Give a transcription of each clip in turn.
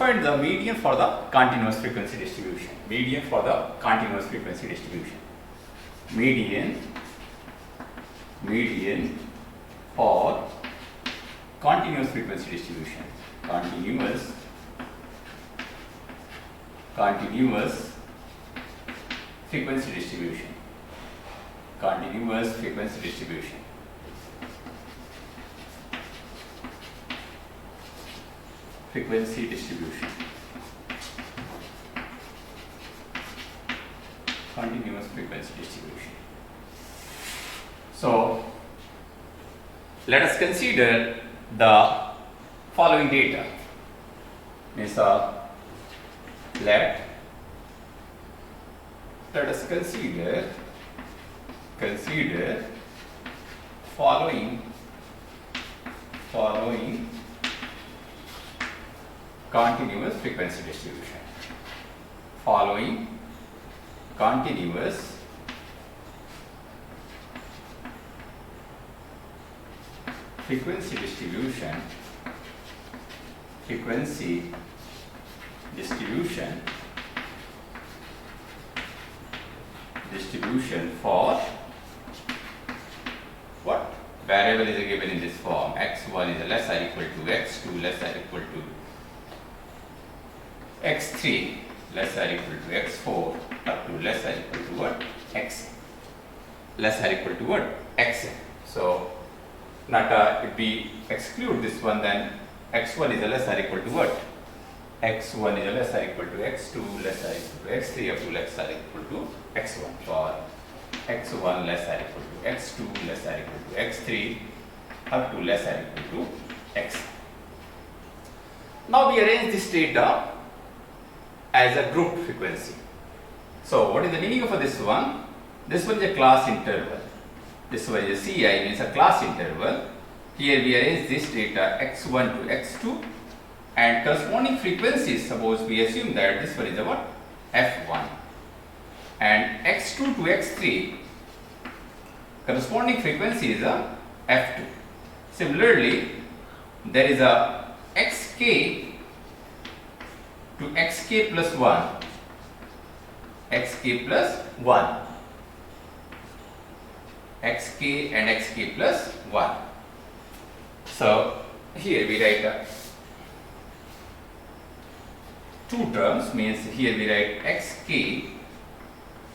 find the median for the continuous frequency distribution. Median for the continuous frequency distribution. Median for continuous frequency distribution. Continuous frequency distribution. Continuous frequency distribution. Frequency distribution. Continuous frequency distribution. So, let us consider the following data. Means let us consider following continuous frequency distribution. Following continuous frequency distribution. Frequency distribution for what? Variable is given in this form. x1 is less or equal to x2 less or equal to x3 less or equal to x4 up to less or equal to what? X less or equal to what? Xn. So not if we exclude this one, then x1 is less or equal to what? x1 is less or equal to x2 less or equal to x3 up to less or equal to x1. For x1 less or equal to x2 less or equal to x3 up to less or equal to x. Now we arrange this data as a group frequency. So what is the meaning of this one? This one is a class interval. This one is a CI, means a class interval. Here we arrange this data x1 to x2 and corresponding frequencies. Suppose we assume that this one is a what? f1 and x2 to x3 corresponding frequency is a f2. Similarly, there is a xk to xk plus 1, xk plus 1, xk and xk plus 1. So here we write two terms, means here we write xk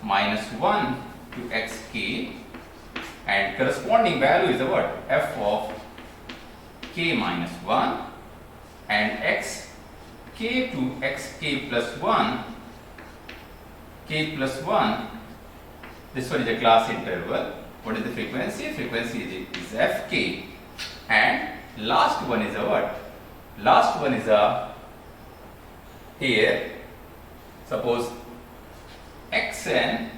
minus 1 to xk and corresponding value is a what? F of k minus 1 and xk to xk plus 1, k plus 1, this one is a class interval. What is the frequency? Frequency is fk and last one is a what? Last one is a here, suppose xn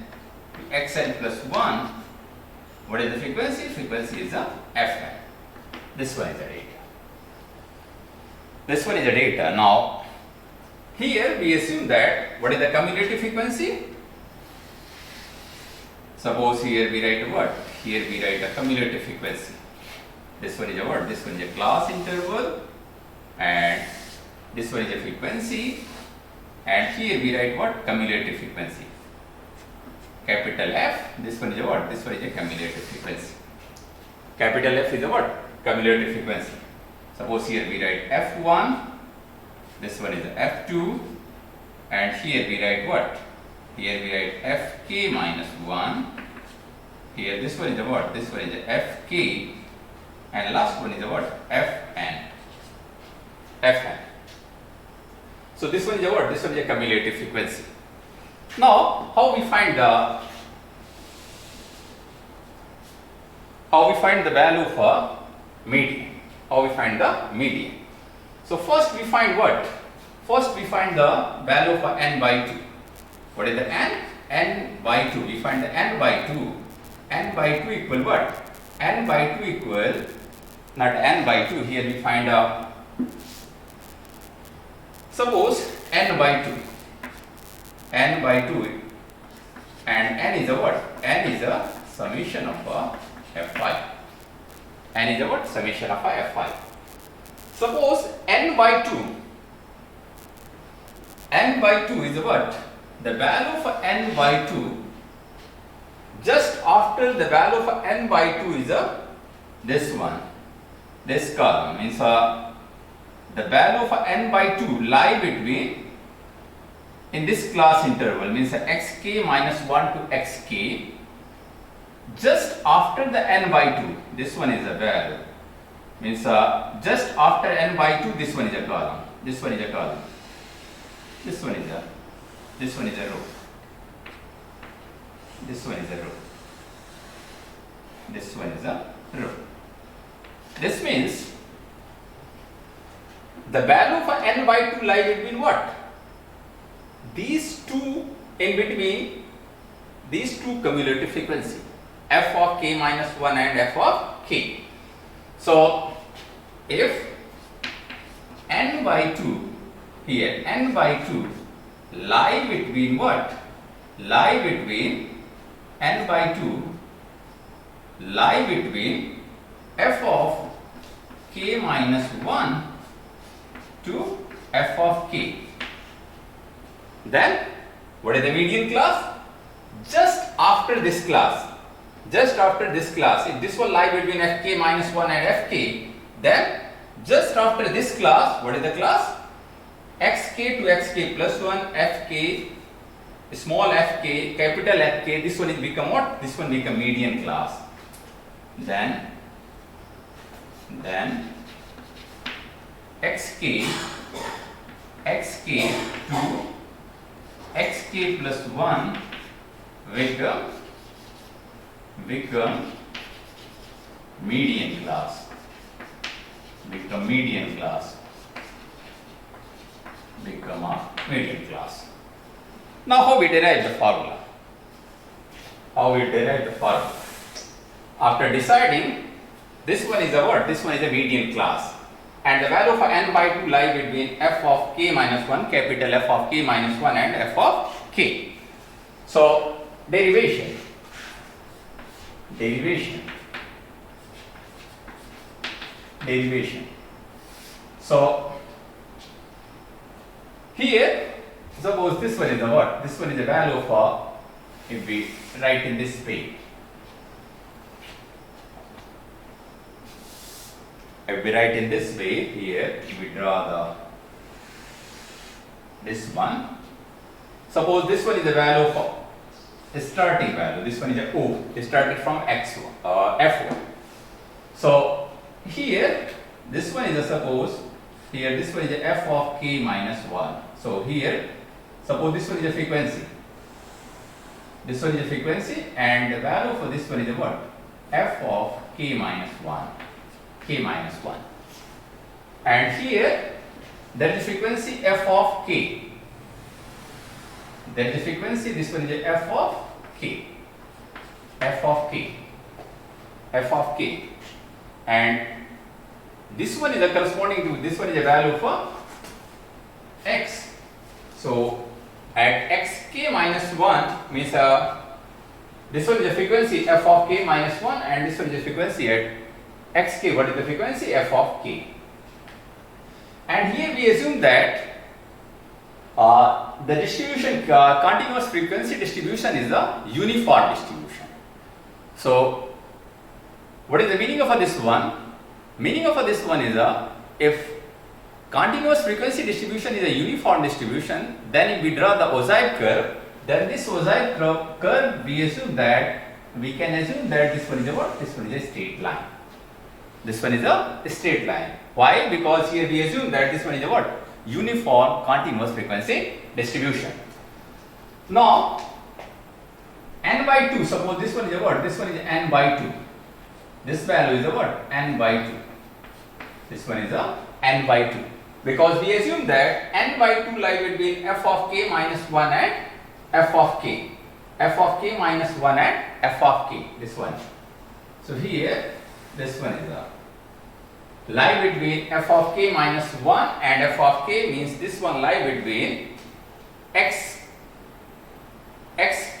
to xn plus 1, what is the frequency? Frequency is a fn. This one is the data. This one is the data. Now, here we assume that what is the cumulative frequency? Suppose here we write what? Here we write a cumulative frequency. This one is a what? This one is a class interval and this one is a frequency and here we write what? Cumulative frequency. Capital F, this one is a what? This one is a cumulative frequency. Capital F is a what? Cumulative frequency. Suppose here we write F1, this one is F2 and here we write what? Here we write Fk minus 1. Here this one is a what? This one is a Fk and last one is a what? Fn. Fn. So this one is a what? This one is a cumulative frequency. Now how we find the value for median? How we find the median? So first we find what? First we find the value for n by 2. What is the n? N by 2. We find the n by 2. N by 2 equal what? N by 2 equal, not n by 2, here we find out. Suppose n by 2. N by 2 and n is a what? N is a summation of f5. N is a what? Summation of f5. Suppose n by 2 n by 2 is what? The value for n by 2, just after the value for n by 2 is this one, this column means the value for n by 2 lie between, in this class interval means xk minus 1 to xk, just after the n by 2, this one is a value, means just after n by 2, this one is a column, this one is a column, this one is a row, this one is a row, this one is a row. This means the value for n by 2 lie between what? These two, in between these two cumulative frequency, f of k minus 1 and f of k. So if n by 2 here, n by 2 lie between what? Lie between n by 2 lie between f of k minus 1 to f of k. Then what is the median class? Just after this class, if this will lie between fk minus 1 and fk, then just after this class, what is the class? Xk to xk plus 1, fk, small fk, capital Fk, this one is become what? This one become median class. Then xk to xk plus 1 become median class, become a median class. Now how we derive the formula? After deciding this one is a what? This one is a median class, and the value for n by 2 lie between f of k minus 1, capital F of k minus 1 and f of k. So derivation. So here, suppose this one is a what? This one is a value for, if we write in this way, here, if we draw this one, suppose this one is the value for the starting value, this one is a O, it started from x1, f1. So here, this one is a suppose, here this one is a f of k minus 1. So here, suppose this one is a frequency, and the value for this one is a what? F of k minus 1. And here there is frequency f of k. This one is a f of k. And this one is a corresponding to, this one is a value for x. So at xk minus 1 means this one is a frequency f of k minus 1, and this one is a frequency at xk. What is the frequency? F of k. And here we assume that the distribution, continuous frequency distribution is a uniform distribution. So what is the meaning of this one? Meaning of this one is if continuous frequency distribution is a uniform distribution, then if we draw the Ozybe curve, then this Ozybe curve we can assume that this one is a what? This one is a straight line. Why? Because here we assume that this one is a what? Uniform continuous frequency distribution. Now n by 2, suppose this one is a what? This one is n by 2. This value is a what? N by 2. This one is a n by 2. Because we assume that n by 2 lie between f of k minus 1 and f of k. F of k minus 1 and f of k. This one. So here, this one is a lie between f of k minus 1 and f of k, means this one lie between xk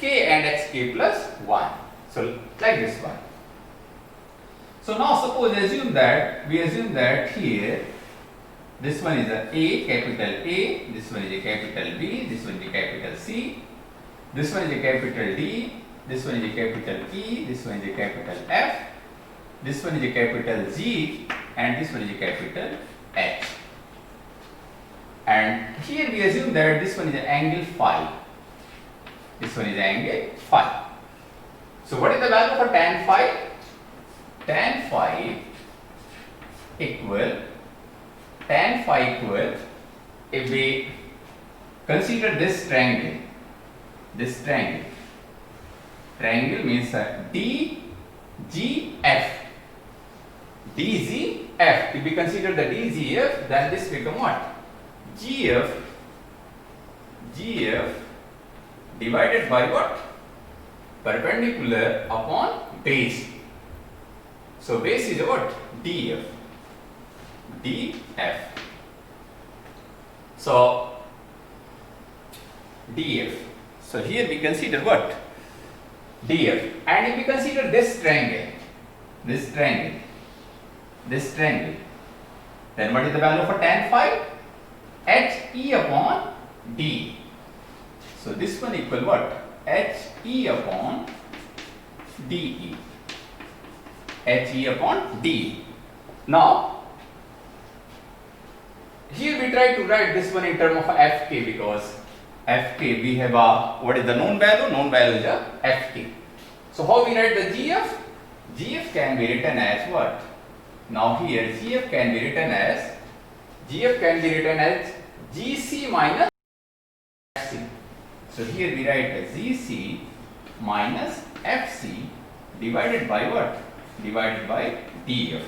and xk plus 1. So like this one. So now suppose we assume that here This one is a capital A, this one is a capital B, this one is a capital C, this one is a capital D, this one is a capital E, this one is a capital F, this one is a capital G, and this one is a capital H. And here we assume that this one is an angle phi. This one is angle phi. So what is the value for tan phi? Tan phi equal, if we consider this triangle means DGF. DGF, if we consider the DGF, then this become what? GF divided by what? Perpendicular upon base. So base is what? DF. So DF. So here we consider what? DF. And if we consider this triangle, then what is the value for tan phi? HE upon D. So this one equal what? HE upon DE. HE upon DE. Now, here we try to write this one in terms of Fk, because Fk we have a, what is the known value? Known value is a Fk. So how we write the GF? GF can be written as what? Now here GF can be written as GC minus FC. So here we write GC minus FC divided by what? Divided by DF.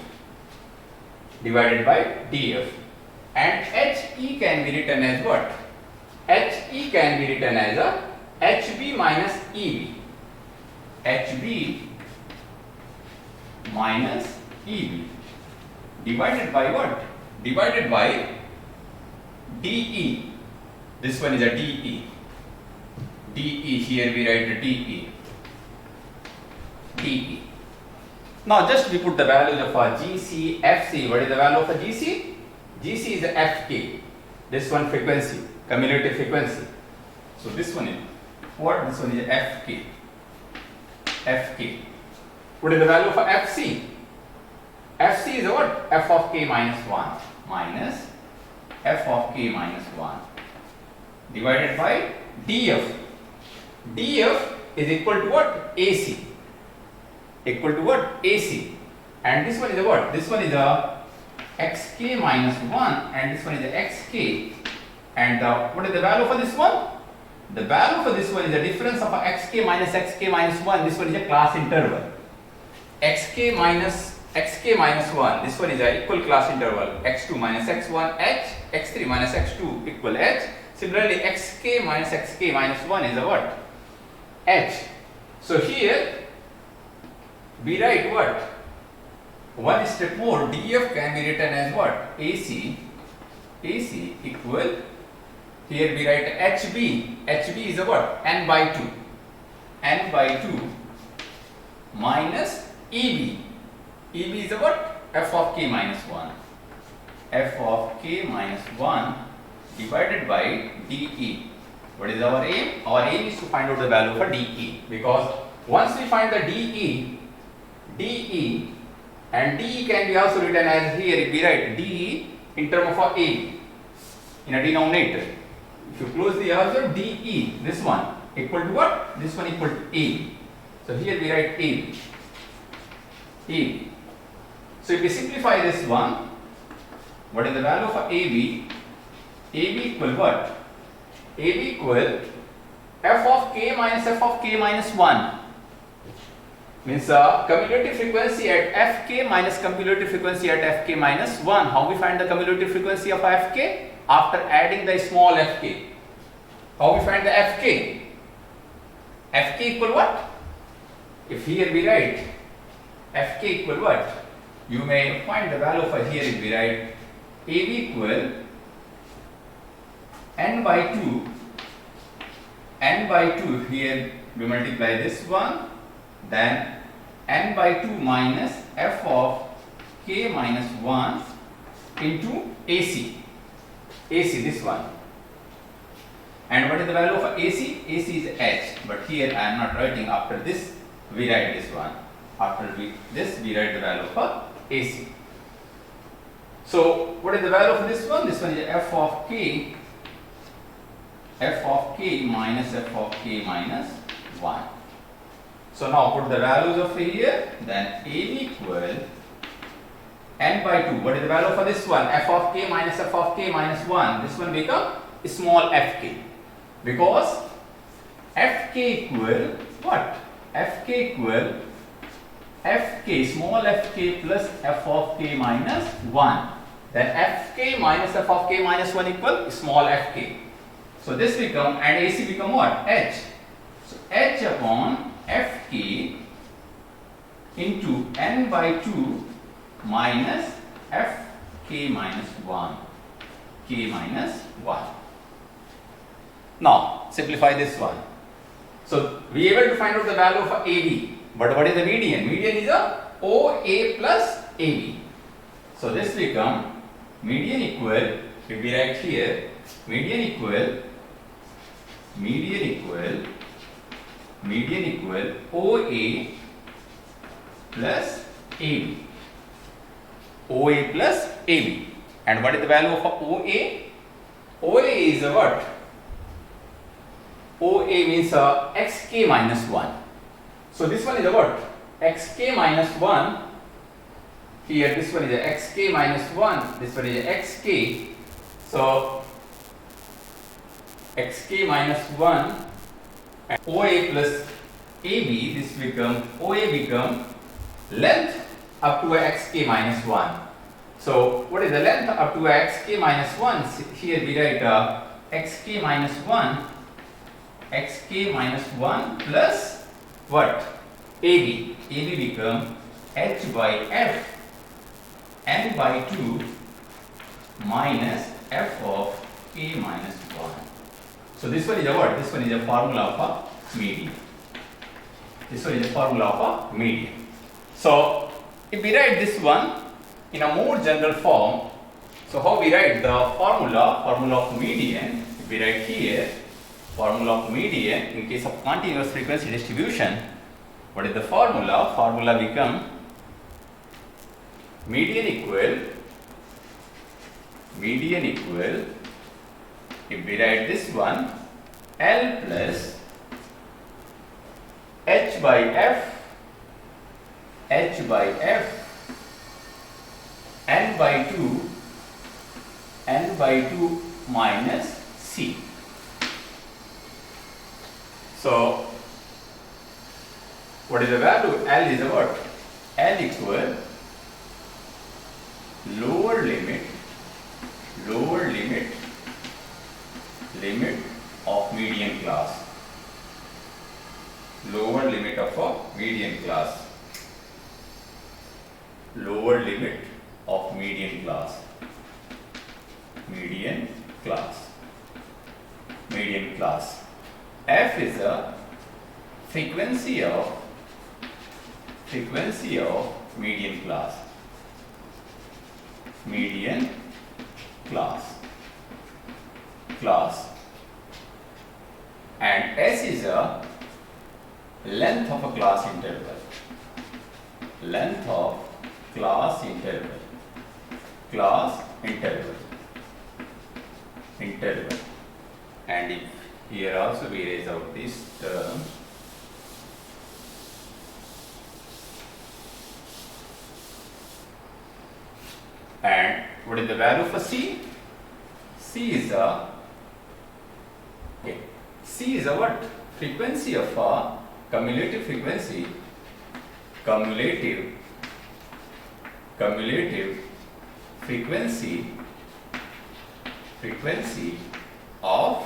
And HE can be written as what? HE can be written as a HB minus EB. HB minus EB divided by what? Divided by DE. This one is a DE. DE, here we write the DE. Now just we put the values of our GC, FC. What is the value of a GC? GC is the Fk. This one frequency, cumulative frequency. So this one is what? This one is Fk. What is the value for FC? FC is what? F of k minus 1 minus F of k minus 1 divided by DF. DF is equal to what? AC. And this one is a what? This one is a xk minus 1 and this one is a xk. And what is the value for this one? The value for this one is the difference of a xk minus 1. This one is a class interval. xk minus 1. This one is a equal class interval. x2 minus x1 h, x3 minus x2 equal h. Similarly, xk minus 1 is a what? H. So here we write what? One step more, DF can be written as what? AC equal, here we write HB. HB is a what? N by 2 minus EB. EB is a what? F of k minus 1. F of k minus 1 divided by DE. What is our aim? Our aim is to find out the value for DE, because once we find the DE and DE can be also written as, here we write DE in terms of AB in a denominator. If you close the answer, DE, this one equal to what? This one equal to AB. So here we write AB. So if we simplify this one, what is the value for AB? AB equal what? AB equal F of k minus F of k minus 1. Means cumulative frequency at Fk minus cumulative frequency at Fk minus 1. How we find the cumulative frequency of Fk? After adding the small fk. How we find the Fk? Fk equal what? If here we write Fk equal what? You may find the value for here if we write AB equal n by 2, here we multiply this one, then n by 2 minus F of k minus 1 into AC. AC, this one. And what is the value of AC? AC is H, but here I am not writing. After this, we write this one. After this, we write the value of AC. So, what is the value of this one? This one is f of k minus f of k minus 1. So, now put the values of here, then A equal n by 2. What is the value for this one? F of k minus 1. This one become small fk. Because fk equal what? Fk equal fk, small fk plus f of k minus 1. Then fk minus f of k minus 1 equal small fk. So this become, and AC become what? H. So H upon fk into n by 2 minus fk minus 1. K minus 1. Now simplify this one. So we are able to find out the value of AB. But what is the median? Median is a OA plus AB. So this become median equal, if we write here, median equal OA plus AB. OA plus AB. And what is the value of OA? OA is a what? OA means xk minus 1. So this one is a what? Xk minus 1. Here this one is a xk minus 1. This one is a xk. So xk minus 1 and OA plus AB, this become, OA become length up to a xk minus 1. So what is the length up to a xk minus 1? Here we write xk minus 1, xk minus 1 plus what? AB. AB become h by f n by 2 minus f of k minus 1. So this one is a what? This one is a formula of a median. This one is a formula of a median. So if we write this one in a more general form, so how we write the formula of median? If we write here, formula of median in case of continuous frequency distribution, what is the formula? Formula become median equal, if we write this one, L plus h by f n by 2 minus c. So what is the value? L is a what? L equal lower limit of median class. Lower limit of a median class. Lower limit of median class. Median class. F is a frequency of median class. Median class. And S is a length of a class interval. Length of class interval. And if here also we raise out this term, and what is the value for C? C is a what? Frequency of a cumulative frequency. Cumulative frequency of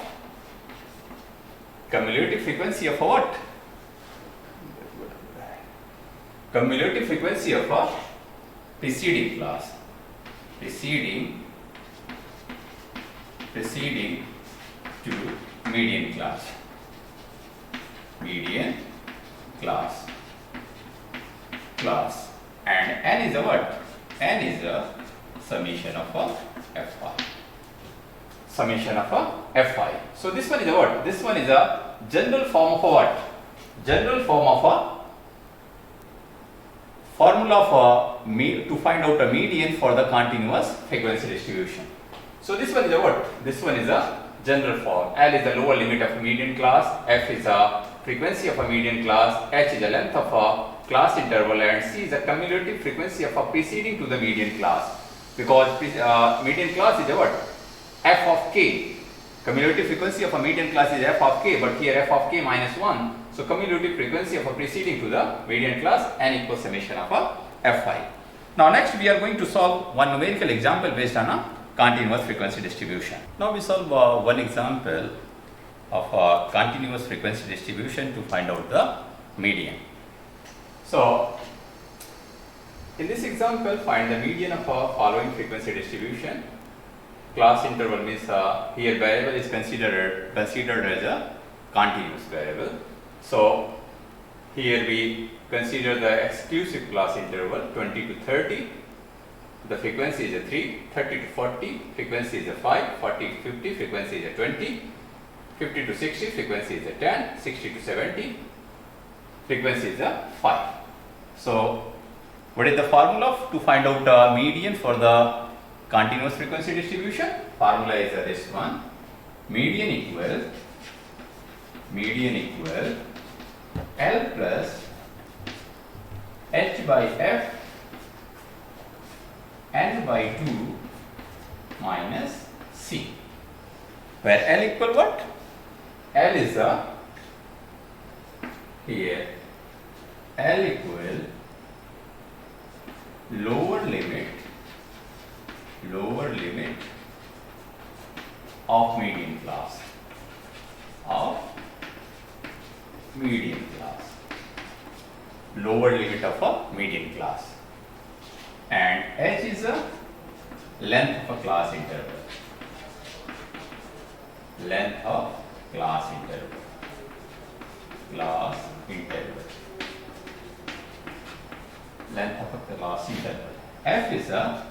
what? Cumulative frequency of a preceding class. Preceding to median class. And n is a what? N is a summation of a f r. summation of a Fi. So this one is a what? This one is a general form of a what? General form of a formula for to find out a median for the continuous frequency distribution. So this one is a what? This one is a general form. L is the lower limit of a median class, F is a frequency of a median class, H is the length of a class interval, and C is the cumulative frequency of a preceding to the median class. Because median class is a what? F of k. Cumulative frequency of a median class is f of k, but here f of k minus 1. So cumulative frequency of a preceding to the median class, n equals summation of a Fi. Now next we are going to solve one numerical example based on a continuous frequency distribution. Now we solve one example of a continuous frequency distribution to find out the median. So in this example, find the median of a following frequency distribution. Class interval means here variable is considered as a continuous variable. So here we consider the exclusive class interval 20 to 30. The frequency is a 3, 30 to 40, frequency is a 5, 40 to 50, frequency is a 20, 50 to 60, frequency is a 10, 60 to 70, frequency is a 5. So what is the formula to find out median for the continuous frequency distribution? Formula is this one. Median equal L plus H by F n by 2 minus C, where L equal what? L is here L equal lower limit of median class, lower limit of a median class, and H is a length of a class interval, length of class interval, length of a class interval. F is a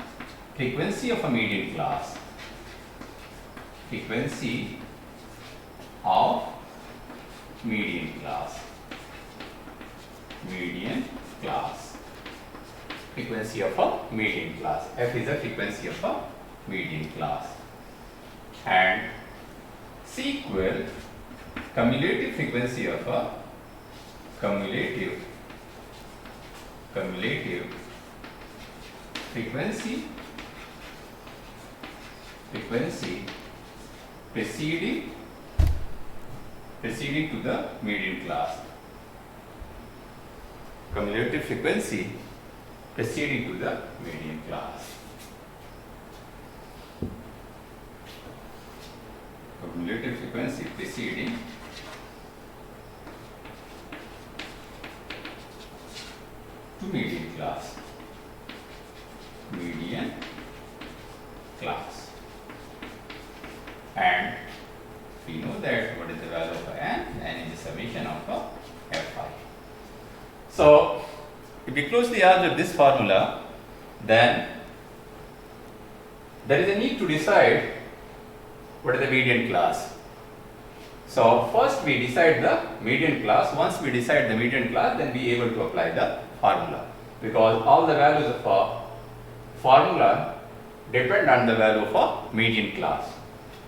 frequency of a median class, frequency of median class, frequency of a median class. F is a frequency of a median class, and C equal cumulative frequency of a cumulative frequency preceding to the median class, cumulative frequency preceding to the median class, cumulative frequency preceding to median class, and we know that what is the value of n? N is the summation of Fi. So if we closely observe this formula, then there is a need to decide what is the median class. So first we decide the median class. Once we decide the median class, then we are able to apply the formula, because all the values of a formula depend on the value of a median class.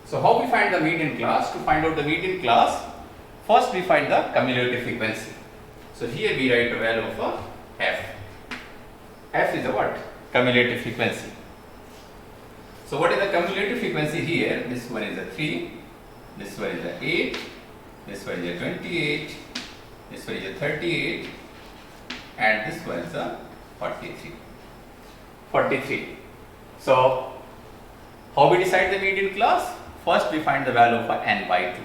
So how we find the median class? To find out the median class, first we find the cumulative frequency. So here we write the value of F. F is the what? Cumulative frequency. So what is the cumulative frequency here? This one is a 3, this one is a 8, this one is a 28, this one is a 38, and this one is a 43. So how we decide the median class? First we find the value of n by 2.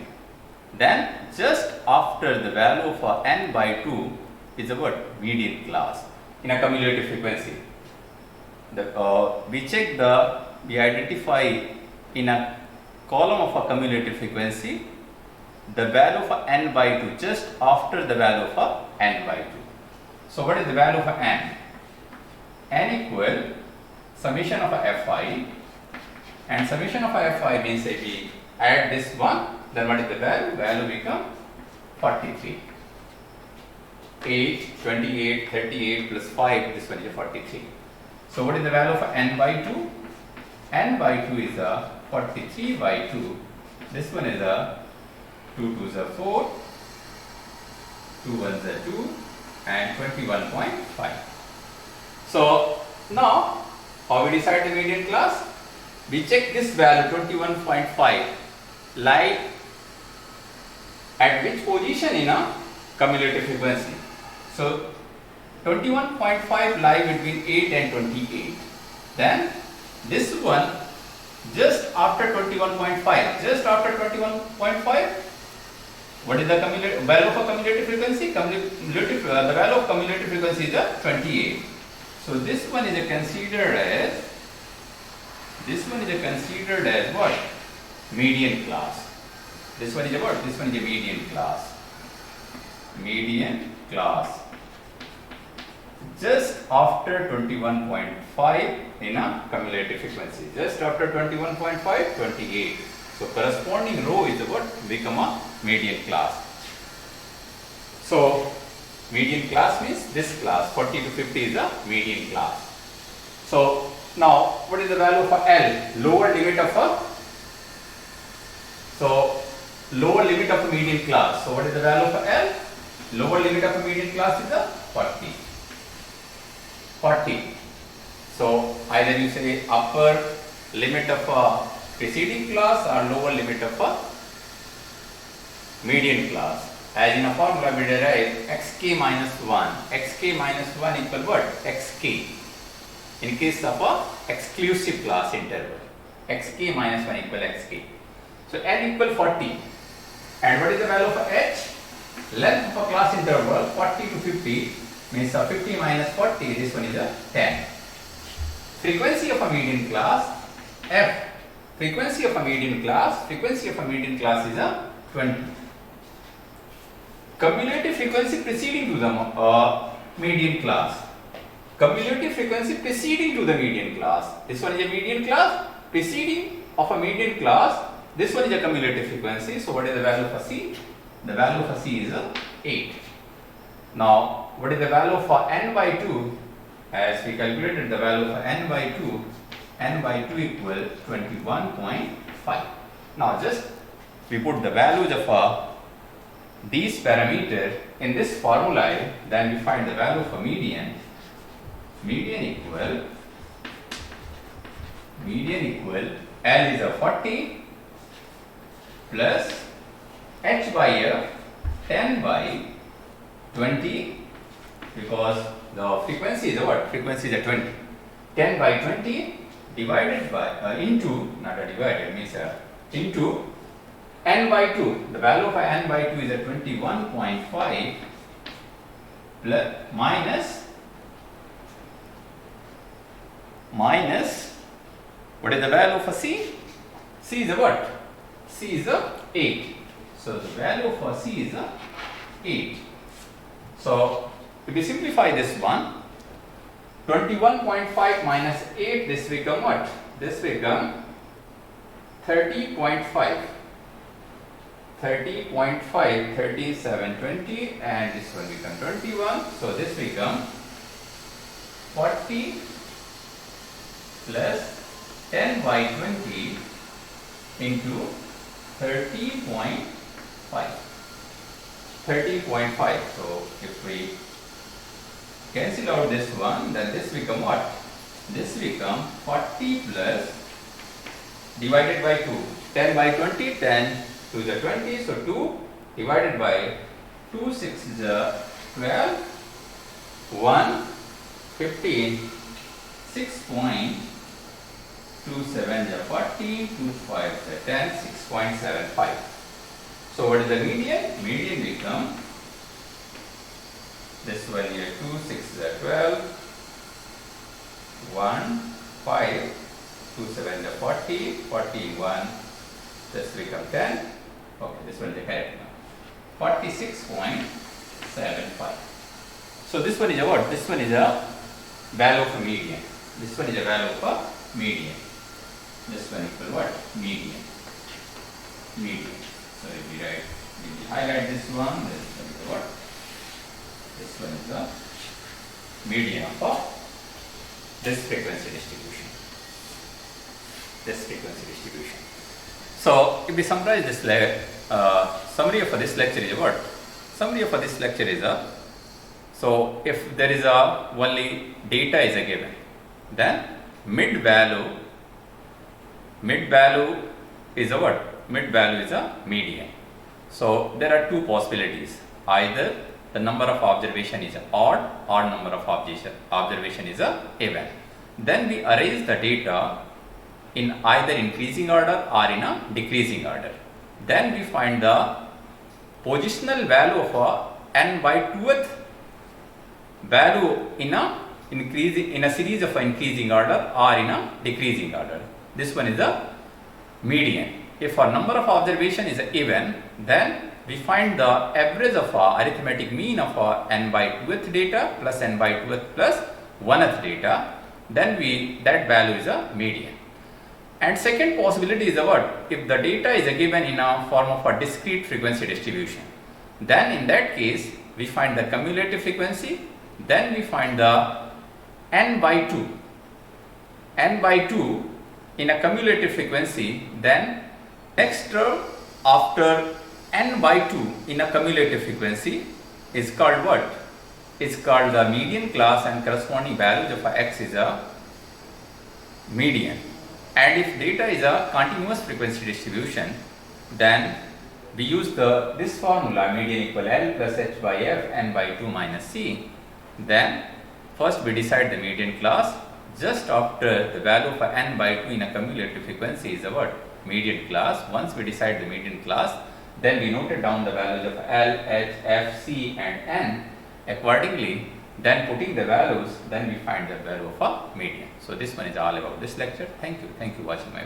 Then just after the value of n by 2 is a what? Median class in a cumulative frequency. We identify in a column of a cumulative frequency the value of n by 2 just after the value of n by 2. So what is the value of n? N equal summation of Fi and summation of fi means if we add this one, then what is the value? Value become 43. 8, 28, 38 plus 5, this one is a 43. So what is the value of n by 2? N by 2 is a 43 by 2. This one is a 2 2s are 4, 2 1s are 2, and 21.5. So now, how we decide the median class? We check this value 21.5 lie at which position in a cumulative frequency. So 21.5 lie between 8 and 28. Then this one just after 21.5. Just after 21.5. What is the value of a cumulative frequency? The value of cumulative frequency is a 28. So this one is considered as what? Median class. This one is a what? This one is a median class. Median class. Just after 21.5 in a cumulative frequency. Just after 21.5, 28. So corresponding row is what? Become a median class. So median class means this class 40 to 50 is a median class. So now what is the value of L? Lower limit of a median class. So what is the value of L? Lower limit of a median class is a 40. 40. So either you say upper limit of a preceding class or lower limit of a median class. As in a formula we derive xk minus 1. Xk minus 1 equal what? Xk. In case of a exclusive class interval. Xk minus 1 equal xk. So n equal 40. And what is the value of h? Length of a class interval 40 to 50 means 50 minus 40, this one is a 10. Frequency of a median class f. Frequency of a median class is a 20. Cumulative frequency preceding to the median class. Cumulative frequency preceding to the median class. This one is a median class. Preceding of a median class. This one is a cumulative frequency. So what is the value for C? The value for C is a 8. Now what is the value for n by 2? As we calculated the value for n by 2 equal 21.5. Now just we put the values of these parameters in this formula, then we find the value for median. Median equal L is a 40 plus h by a 10 by 20, because the frequency is a what? Frequency is a 20. 10 by 20 divided by into, not a divided, means into n by 2. The value of n by 2 is a 21.5 plus minus what is the value for C? C is a what? C is a 8. So the value for C is a 8. So if we simplify this one, 21.5 minus 8, this become what? This become 30.5. 30.5, 3720, and this one become 21. So this become 40 plus 10 by 20 into 30.5. 30.5. So if we cancel out this one, then this become what? This become 40 plus divided by 2. 10 by 20, 10 to the 20. So 2 divided by 2, 6 is 12, 1, 15, 6.27 is 14, 2, 5 is 10, 6.75. So what is the median? Median become this one here, 2, 6 is 12, 1, 5, 2, 7 is 40, 41, this become 10. Okay, this one is the correct now. 46.75. So this one is a what? This one is a value of a median. This one is a value of a median. This one equal what? Median. Median. So if we write, we highlight this one is what? This one is the median of this frequency distribution. This frequency distribution. So if we summarize this summary for this lecture is what? Summary for this lecture is so if there is only data is a given, then mid value is a what? Mid value is a median. So there are two possibilities. Either the number of observation is odd or number of observation is even. Then we arrange the data in either increasing order or in a decreasing order. Then we find the positional value of n by 2th value in a series of increasing order or in a decreasing order. This one is the median. If our number of observation is even, then we find the average of arithmetic mean of n by 2th data plus n by 2th plus 1th data. Then that value is a median. And second possibility is what? If the data is given in a form of a discrete frequency distribution, then in that case we find the cumulative frequency, then we find the n by 2. N by 2 in a cumulative frequency, then next term after n by 2 in a cumulative frequency is called what? Is called the median class, and corresponding values of x is a median. And if data is a continuous frequency distribution, then we use this formula, median equal L plus h by f n by 2 minus c. Then first we decide the median class. Just after the value of n by 2 in a cumulative frequency is what? Median class. Once we decide the median class, then we noted down the values of L, H, F, C and N accordingly. Then putting the values, then we find the value of a median. So this one is all about this lecture. Thank you. Thank you for watching my